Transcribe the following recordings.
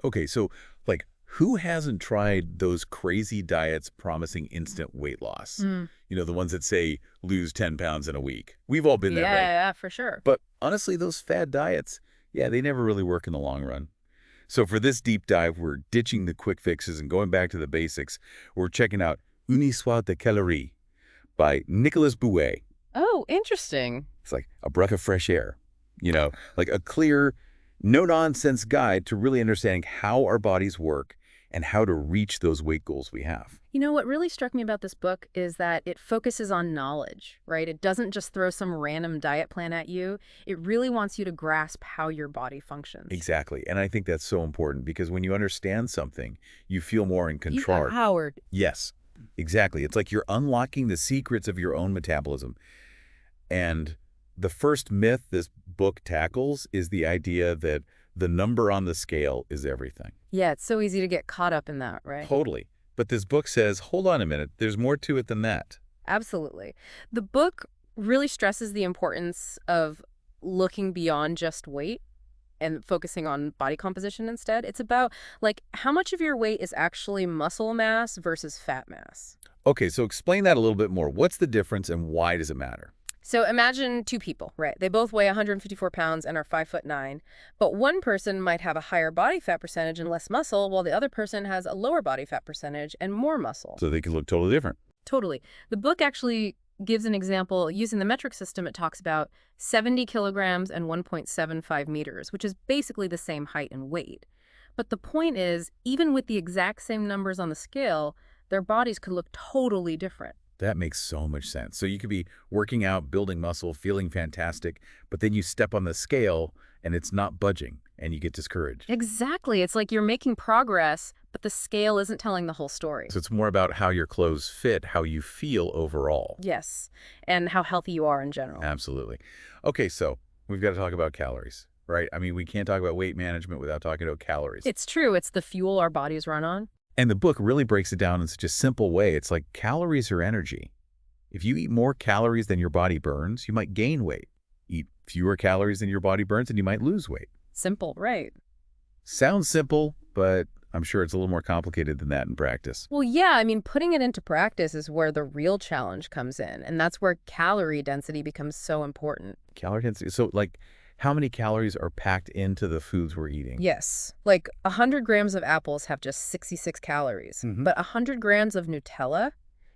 Okay, so like who hasn't tried those crazy diets promising instant weight loss? Mm. The ones that say lose 10 pounds in a week. We've all been there, Yeah, right? yeah, for sure. But honestly, those fad diets, yeah, they never really work in the long run. So for this deep dive, we're ditching the quick fixes and going back to the basics. We're checking out Une histoire de calories by Nicolas Bouet. Oh, interesting. It's like a breath of fresh air, like a clear, no-nonsense guide to really understanding how our bodies work and how to reach those weight goals we have. What really struck me about this book is that it focuses on knowledge, right? It doesn't just throw some random diet plan at you. It really wants you to grasp how your body functions. Exactly. And I think that's so important because when you understand something, you feel more in control. Howard. Yes, exactly. It's like you're unlocking the secrets of your own metabolism. And the first myth this book tackles is the idea that the number on the scale is everything. Yeah, it's so easy to get caught up in that, right? Totally. But this book says, hold on a minute, there's more to it than that. Absolutely. The book really stresses the importance of looking beyond just weight and focusing on body composition instead. It's about, like, how much of your weight is actually muscle mass versus fat mass. Okay, so explain that a little bit more. What's the difference and why does it matter? So imagine two people, right? They both weigh 154 pounds and are 5'9", but one person might have a higher body fat percentage and less muscle, while the other person has a lower body fat percentage and more muscle. So they can look totally different. Totally. The book actually gives an example. Using the metric system, it talks about 70 kilograms and 1.75 meters, which is basically the same height and weight. But the point is, even with the exact same numbers on the scale, their bodies could look totally different. That makes so much sense. So you could be working out, building muscle, feeling fantastic, but then you step on the scale and it's not budging and you get discouraged. Exactly. It's like you're making progress, but the scale isn't telling the whole story. So it's more about how your clothes fit, how you feel overall. Yes, and how healthy you are in general. Absolutely. Okay, so we've got to talk about calories, right? I mean, we can't talk about weight management without talking about calories. It's true. It's the fuel our bodies run on. And the book really breaks it down in such a simple way. It's like calories are energy. If you eat more calories than your body burns, you might gain weight. Eat fewer calories than your body burns and you might lose weight. Simple, right? Sounds simple, but I'm sure it's a little more complicated than that in practice. Well, yeah, I mean, putting it into practice is where the real challenge comes in. And that's where calorie density becomes so important. Calorie density. So like how many calories are packed into the foods we're eating? Yes. Like 100 grams of apples have just 66 calories. But 100 grams of Nutella,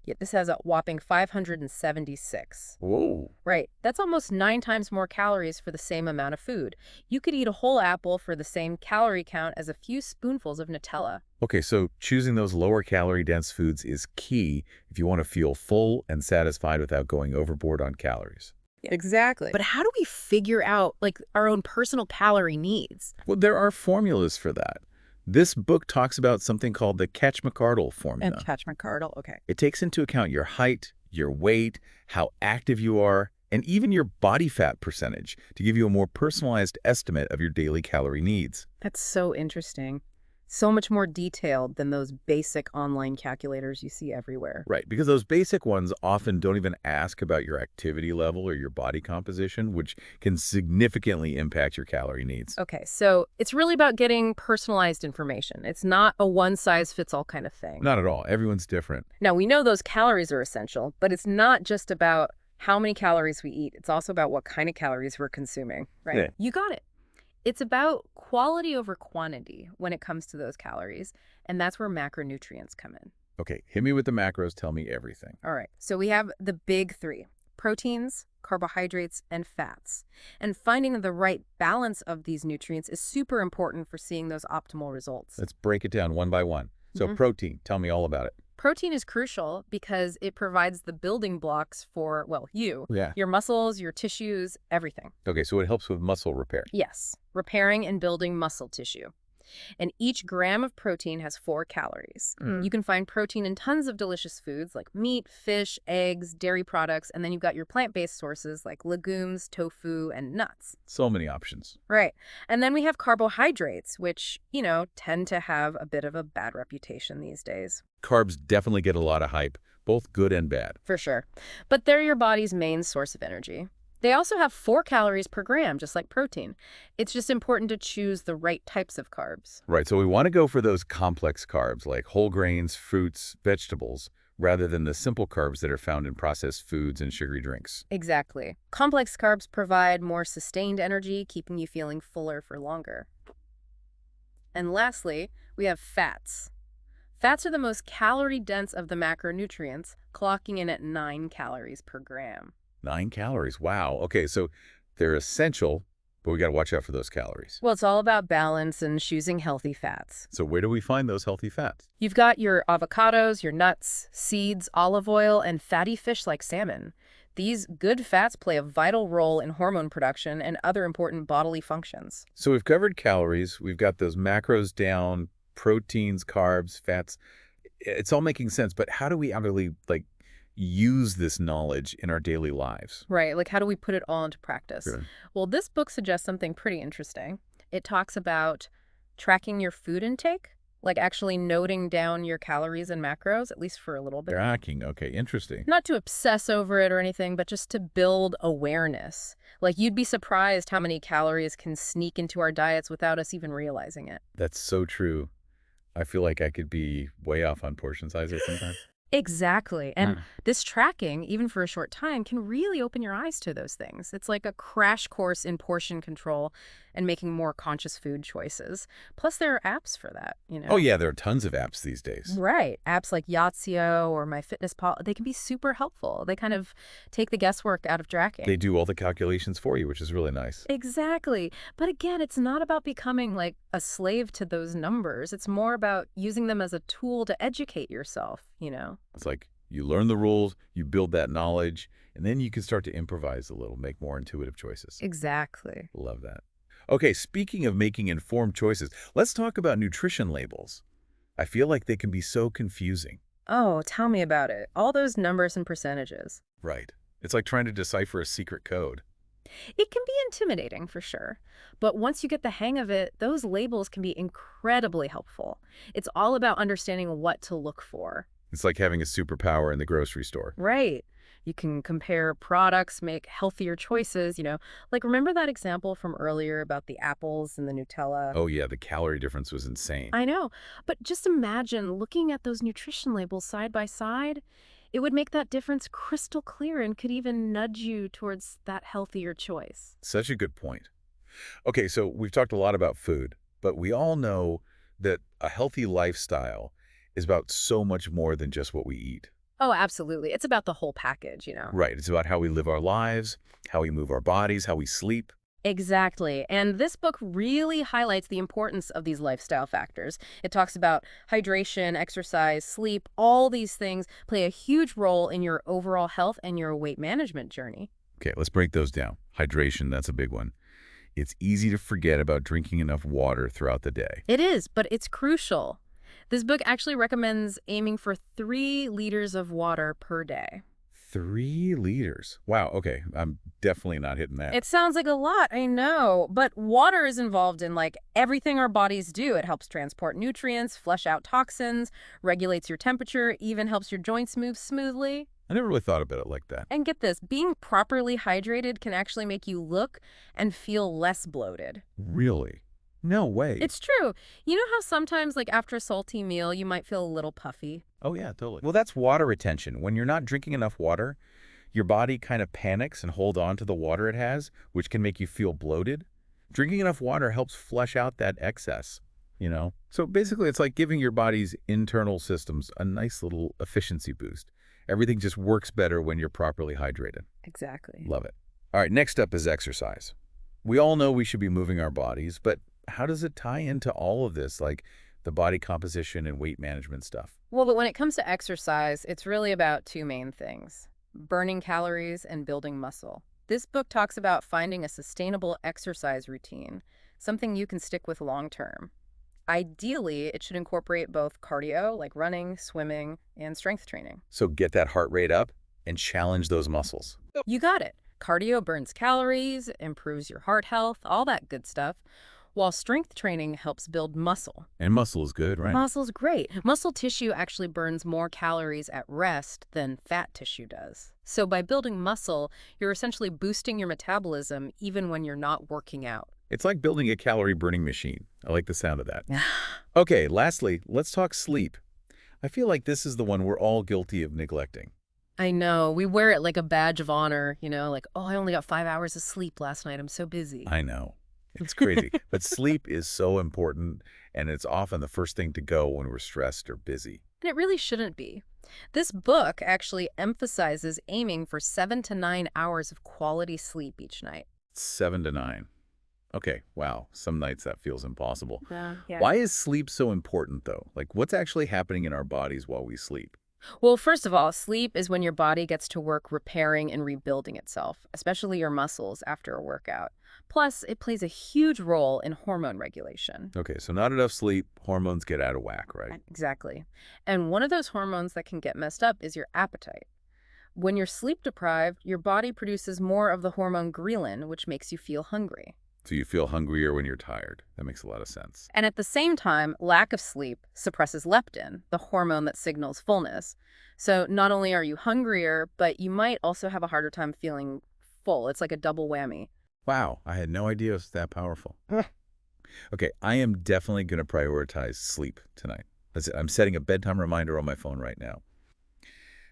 yet this has a whopping 576. Whoa. Right. That's almost 9 times more calories for the same amount of food. You could eat a whole apple for the same calorie count as a few spoonfuls of Nutella. Okay, so choosing those lower calorie dense foods is key if you want to feel full and satisfied without going overboard on calories. Exactly. But how do we figure out, like, our own personal calorie needs? Well, there are formulas for that. This book talks about something called the Catch-McArdle formula. And Catch-McArdle, okay. It takes into account your height, your weight, how active you are, and even your body fat percentage to give you a more personalized estimate of your daily calorie needs. That's so interesting. So much more detailed than those basic online calculators you see everywhere. Right, because those basic ones often don't even ask about your activity level or your body composition, which can significantly impact your calorie needs. Okay, so it's really about getting personalized information. It's not a one-size-fits-all kind of thing. Not at all. Everyone's different. Now, we know those calories are essential, but it's not just about how many calories we eat. It's also about what kind of calories we're consuming, right? Yeah. You got it. It's about quality over quantity when it comes to those calories, and that's where macronutrients come in. Okay, hit me with the macros. Tell me everything. All right, so we have the big 3: proteins, carbohydrates, and fats. And finding the right balance of these nutrients is super important for seeing those optimal results. Let's break it down one by one. So protein, tell me all about it. Protein is crucial because it provides the building blocks for, well, your muscles, your tissues, everything. Okay, so it helps with muscle repair. Yes, repairing and building muscle tissue. And each gram of protein has 4 calories. You can find protein in tons of delicious foods like meat, fish, eggs, dairy products, and then you've got your plant-based sources like legumes, tofu, and nuts. So many options. Right. And then we have carbohydrates, which, tend to have a bit of a bad reputation these days. Carbs definitely get a lot of hype, both good and bad. For sure. But they're your body's main source of energy. They also have 4 calories per gram, just like protein. It's just important to choose the right types of carbs. Right, so we want to go for those complex carbs like whole grains, fruits, vegetables, rather than the simple carbs that are found in processed foods and sugary drinks. Exactly. Complex carbs provide more sustained energy, keeping you feeling fuller for longer. And lastly, we have fats. Fats are the most calorie-dense of the macronutrients, clocking in at 9 calories per gram. 9 calories, wow. Okay, so they're essential, but we got to watch out for those calories. Well, it's all about balance and choosing healthy fats. So where do we find those healthy fats? You've got your avocados, your nuts, seeds, olive oil, and fatty fish like salmon. These good fats play a vital role in hormone production and other important bodily functions. So we've covered calories, we've got those macros down, proteins, carbs, fats. It's all making sense, but how do we actually use this knowledge in our daily lives? Right, like how do we put it all into practice? Sure. Well, this book suggests something pretty interesting. It talks about tracking your food intake, like actually noting down your calories and macros, at least for a little bit. Tracking, okay, interesting. Not to obsess over it or anything, but just to build awareness. Like you'd be surprised how many calories can sneak into our diets without us even realizing it. That's so true. I feel like I could be way off on portion sizes sometimes. Exactly. And this tracking, even for a short time, can really open your eyes to those things. It's like a crash course in portion control and making more conscious food choices. Plus, there are apps for that, you know? Oh, yeah, there are tons of apps these days. Right. Apps like Yahtzee or MyFitnessPal, they can be super helpful. They kind of take the guesswork out of tracking. They do all the calculations for you, which is really nice. Exactly. But again, it's not about becoming like a slave to those numbers. It's more about using them as a tool to educate yourself, you know? It's like you learn the rules, you build that knowledge, and then you can start to improvise a little, make more intuitive choices. Exactly. Love that. Okay, speaking of making informed choices, let's talk about nutrition labels. I feel like they can be so confusing. Oh, tell me about it. All those numbers and percentages. Right. It's like trying to decipher a secret code. It can be intimidating for sure. But once you get the hang of it, those labels can be incredibly helpful. It's all about understanding what to look for. It's like having a superpower in the grocery store. Right. You can compare products, make healthier choices, you know. Like, remember that example from earlier about the apples and the Nutella? Oh, yeah, the calorie difference was insane. I know. But just imagine looking at those nutrition labels side by side. It would make that difference crystal clear and could even nudge you towards that healthier choice. Such a good point. Okay, so we've talked a lot about food, but we all know that a healthy lifestyle is about so much more than just what we eat. Oh, absolutely. It's about the whole package, you know. Right. It's about how we live our lives, how we move our bodies, how we sleep. Exactly. And this book really highlights the importance of these lifestyle factors. It talks about hydration, exercise, sleep. All these things play a huge role in your overall health and your weight management journey. Okay, let's break those down. Hydration, that's a big one. It's easy to forget about drinking enough water throughout the day. It is, but it's crucial. This book actually recommends aiming for 3 liters of water per day. 3 liters. Wow, okay. I'm definitely not hitting that. It sounds like a lot, I know, but water is involved in like everything our bodies do. It helps transport nutrients, flush out toxins, regulates your temperature, even helps your joints move smoothly. I never really thought about it like that. And get this, being properly hydrated can actually make you look and feel less bloated. Really? No way. It's true. You know how sometimes, like after a salty meal, you might feel a little puffy? Oh, yeah, totally. Well, that's water retention. When you're not drinking enough water, your body kind of panics and holds on to the water it has, which can make you feel bloated. Drinking enough water helps flush out that excess, you know? So basically, it's like giving your body's internal systems a nice little efficiency boost. Everything just works better when you're properly hydrated. Exactly. Love it. All right, next up is exercise. We all know we should be moving our bodies, but how does it tie into all of this, like the body composition and weight management stuff? Well, but when it comes to exercise, it's really about 2 main things: burning calories and building muscle. This book talks about finding a sustainable exercise routine, something you can stick with long term. Ideally, it should incorporate both cardio, like running, swimming, and strength training. So get that heart rate up and challenge those muscles. You got it. Cardio burns calories, improves your heart health, all that good stuff. while strength training helps build muscle. And muscle is good, right? Muscle's great. Muscle tissue actually burns more calories at rest than fat tissue does. So by building muscle, you're essentially boosting your metabolism even when you're not working out. It's like building a calorie burning machine. I like the sound of that. Okay, lastly, let's talk sleep. I feel like this is the one we're all guilty of neglecting. I know. We wear it like a badge of honor, like, oh, I only got 5 hours of sleep last night. I'm so busy. I know. It's crazy. But sleep is so important, and it's often the first thing to go when we're stressed or busy. And it really shouldn't be. This book actually emphasizes aiming for 7 to 9 hours of quality sleep each night. 7 to 9. Okay, wow. Some nights that feels impossible. Yeah. Why is sleep so important, though? Like, what's actually happening in our bodies while we sleep? Well, first of all, sleep is when your body gets to work repairing and rebuilding itself, especially your muscles after a workout. Plus, it plays a huge role in hormone regulation. Okay, so not enough sleep, hormones get out of whack, right? Exactly. And one of those hormones that can get messed up is your appetite. When you're sleep deprived, your body produces more of the hormone ghrelin, which makes you feel hungry. So you feel hungrier when you're tired. That makes a lot of sense. And at the same time, lack of sleep suppresses leptin, the hormone that signals fullness. So not only are you hungrier, but you might also have a harder time feeling full. It's like a double whammy. Wow, I had no idea it was that powerful. Okay, I am definitely going to prioritize sleep tonight. That's it. I'm setting a bedtime reminder on my phone right now.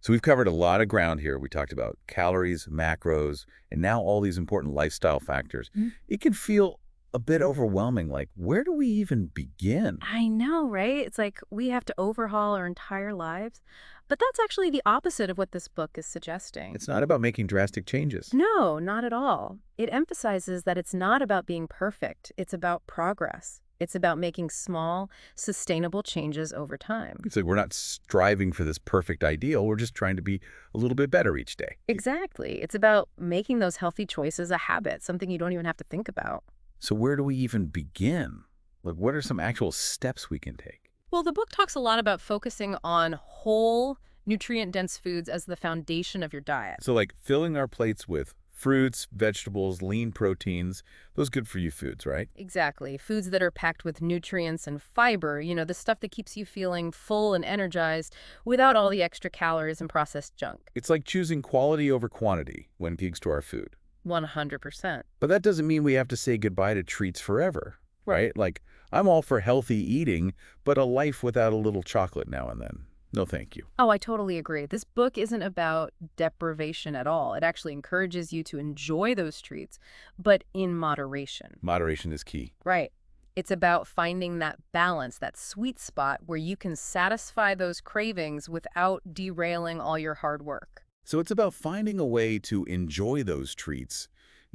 So we've covered a lot of ground here. We talked about calories, macros, and now all these important lifestyle factors. It can feel a bit overwhelming. Like, where do we even begin? I know, right? It's like we have to overhaul our entire lives. But that's actually the opposite of what this book is suggesting. It's not about making drastic changes. No, not at all. It emphasizes that it's not about being perfect. It's about progress. It's about making small, sustainable changes over time. It's like we're not striving for this perfect ideal. We're just trying to be a little bit better each day. Exactly. It's about making those healthy choices a habit, something you don't even have to think about. So where do we even begin? Like, what are some actual steps we can take? Well, the book talks a lot about focusing on whole, nutrient-dense foods as the foundation of your diet. So like filling our plates with fruits, vegetables, lean proteins, those good for you foods, right? Exactly. Foods that are packed with nutrients and fiber, the stuff that keeps you feeling full and energized without all the extra calories and processed junk. It's like choosing quality over quantity when it comes to our food. 100%. But that doesn't mean we have to say goodbye to treats forever, right? Like, I'm all for healthy eating, but a life without a little chocolate now and then. No, thank you. Oh, I totally agree. This book isn't about deprivation at all. It actually encourages you to enjoy those treats, but in moderation. Moderation is key. Right. It's about finding that balance, that sweet spot where you can satisfy those cravings without derailing all your hard work. So it's about finding a way to enjoy those treats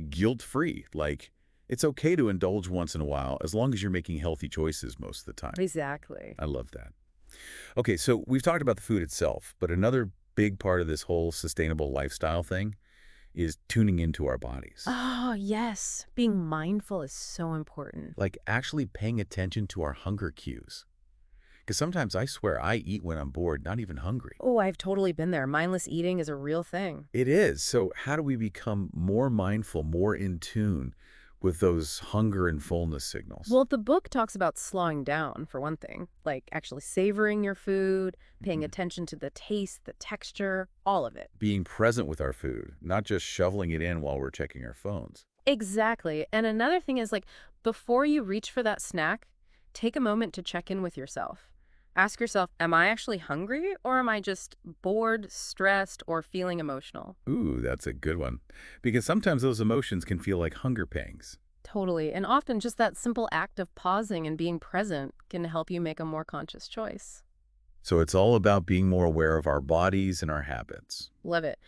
guilt-free. Like, it's okay to indulge once in a while as long as you're making healthy choices most of the time. Exactly. I love that. Okay, so we've talked about the food itself, but another big part of this whole sustainable lifestyle thing is tuning into our bodies. Oh, yes. Being mindful is so important. Like actually paying attention to our hunger cues. Because sometimes I swear I eat when I'm bored, not even hungry. Oh, I've totally been there. Mindless eating is a real thing. It is. So how do we become more mindful, more in tune with those hunger and fullness signals? Well, the book talks about slowing down, for one thing, like actually savoring your food, paying attention to the taste, the texture, all of it. Being present with our food, not just shoveling it in while we're checking our phones. Exactly. And another thing is, like, before you reach for that snack, take a moment to check in with yourself. Ask yourself, am I actually hungry, or am I just bored, stressed, or feeling emotional? Ooh, that's a good one. Because sometimes those emotions can feel like hunger pangs. Totally. And often just that simple act of pausing and being present can help you make a more conscious choice. So it's all about being more aware of our bodies and our habits. Love it.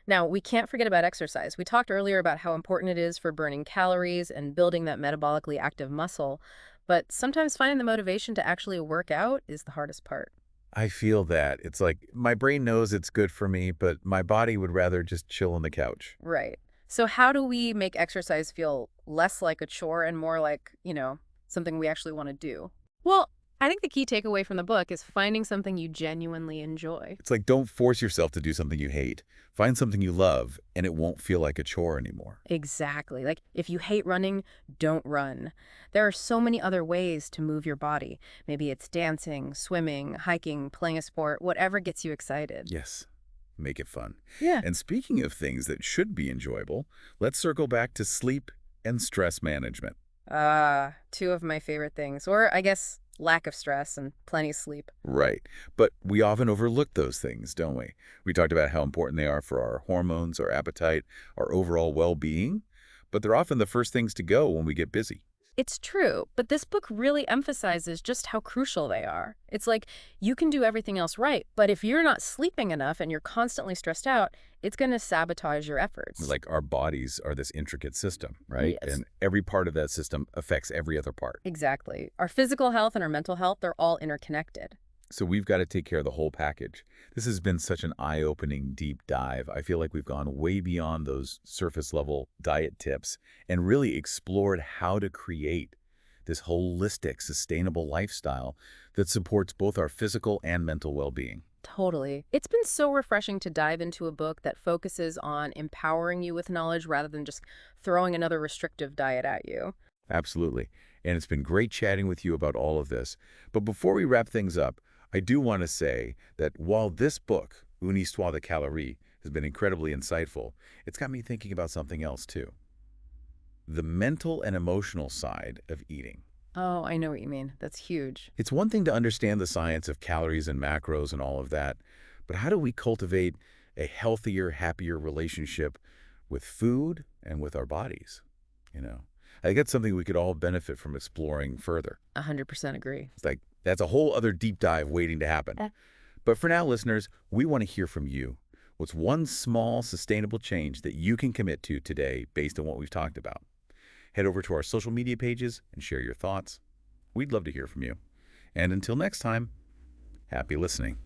Now, we can't forget about exercise. We talked earlier about how important it is for burning calories and building that metabolically active muscle. But sometimes finding the motivation to actually work out is the hardest part. I feel that. It's like my brain knows it's good for me, but my body would rather just chill on the couch. Right. So how do we make exercise feel less like a chore and more like, something we actually want to do? Well, I think the key takeaway from the book is finding something you genuinely enjoy. It's like, don't force yourself to do something you hate. Find something you love, and it won't feel like a chore anymore. Exactly. Like, if you hate running, don't run. There are so many other ways to move your body. Maybe it's dancing, swimming, hiking, playing a sport, whatever gets you excited. Yes, make it fun. Yeah. And speaking of things that should be enjoyable, let's circle back to sleep and stress management. Two of my favorite things. Or, I guess, lack of stress and plenty of sleep. Right. But we often overlook those things, don't we? We talked about how important they are for our hormones, our appetite, our overall well-being, but they're often the first things to go when we get busy. It's true, but this book really emphasizes just how crucial they are. It's like, you can do everything else right, but if you're not sleeping enough and you're constantly stressed out, it's going to sabotage your efforts. Like, our bodies are this intricate system, right? Yes. And every part of that system affects every other part. Exactly. Our physical health and our mental health, they're all interconnected. So we've got to take care of the whole package. This has been such an eye-opening deep dive. I feel like we've gone way beyond those surface-level diet tips and really explored how to create this holistic, sustainable lifestyle that supports both our physical and mental well-being. Totally. It's been so refreshing to dive into a book that focuses on empowering you with knowledge rather than just throwing another restrictive diet at you. Absolutely. And it's been great chatting with you about all of this. But before we wrap things up, I do want to say that while this book, Une histoire de calorie, has been incredibly insightful, it's got me thinking about something else too. The mental and emotional side of eating. Oh, I know what you mean. That's huge. It's one thing to understand the science of calories and macros and all of that, but how do we cultivate a healthier, happier relationship with food and with our bodies? I think that's something we could all benefit from exploring further. 100% agree. It's like, that's a whole other deep dive waiting to happen. But for now, listeners, we want to hear from you. What's one small, sustainable change that you can commit to today based on what we've talked about? Head over to our social media pages and share your thoughts. We'd love to hear from you. And until next time, happy listening.